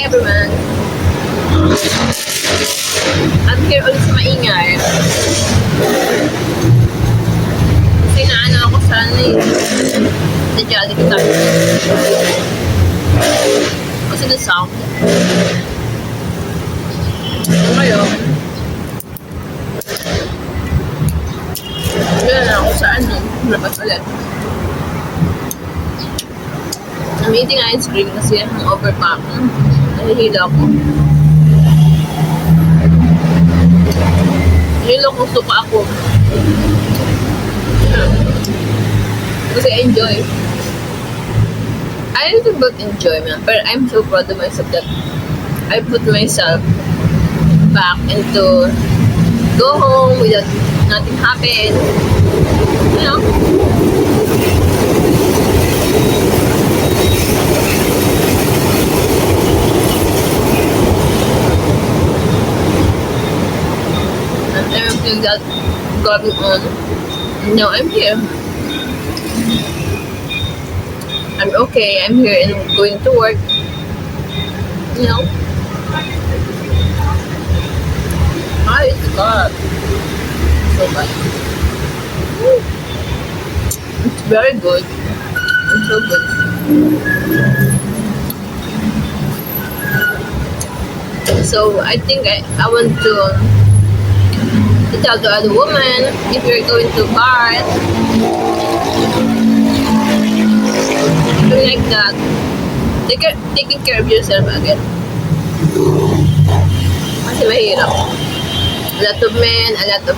Hi everyone! I'm here ulit sa maingay. Kasi naano ako sana sa Jolly kita. Kasi the sound. Ngayon, gano'n na ako sa labas ulit. I'm eating ice cream kasi hangover pa ako. Nahihila ako. Nilo kung suka ako. Kasi I enjoy. I don't about enjoyment, but I'm so proud of myself that I put myself back into go home without nothing happen. You know? And everything that going on. Now I'm here. I'm okay. I'm here and going to work. You know? Ah, it's hot. So bad. It's very good. It's so good. So I think I want to tell the other woman, if you're going to bar, doing like that, taking care of yourself again. Kasi mahirap. A lot of men, a lot of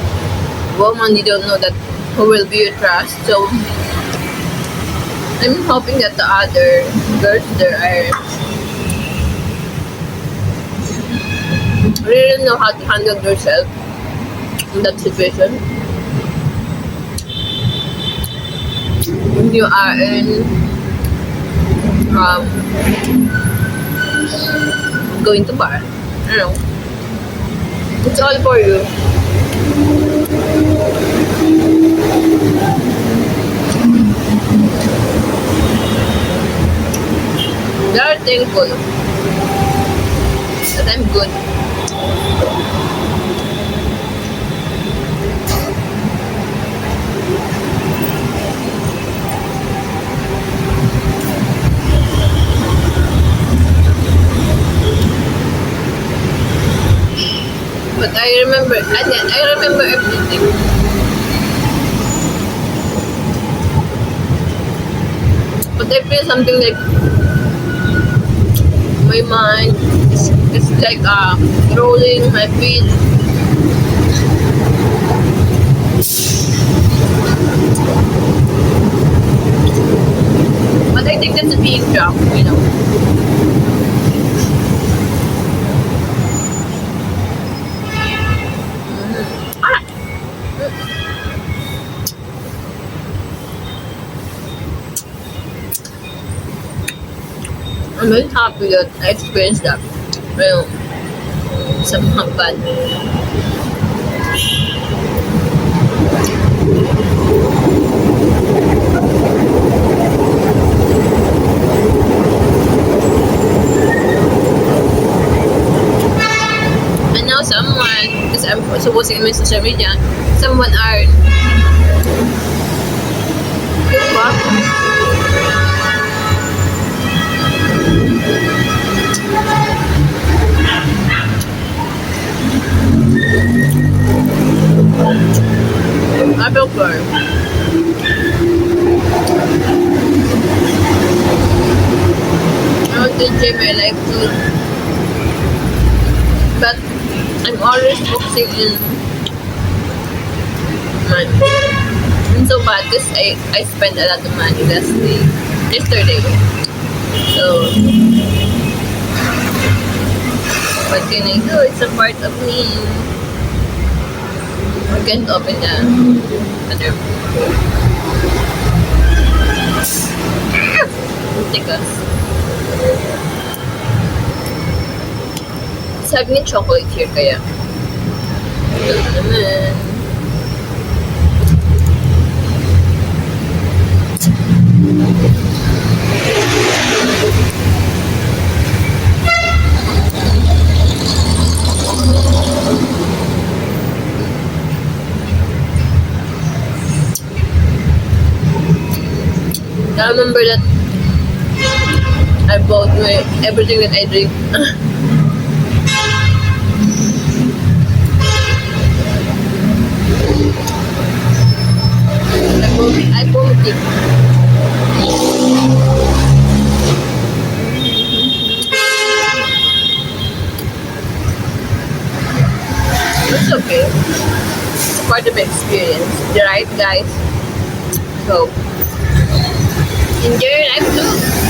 women, you don't know that who will be your trust. So I'm hoping that the other girls there are really know how to handle themselves in that situation. When you are in going to bar, you know, it's all for you. They are thankful that I'm good. But I remember everything. But I feel something like my mind is like rolling my feet. But I think that's being drunk, you know. I'm very happy that I experienced that. Well, sa mga bad. And now someone, because I'm also posting in my social media, someone are what? I feel good. I want to enjoy my life too. But I'm always focusing in money. I'm so bad because I spent a lot of money yesterday. So what can I do? It's a part of me. I can't open the other. Take us. Sabi ni chocolate here kaya. Ito naman. I remember that I bought my everything that I drink. I vomited. It's okay. It's part of the experience. Right, guys? So, enjoy your life too.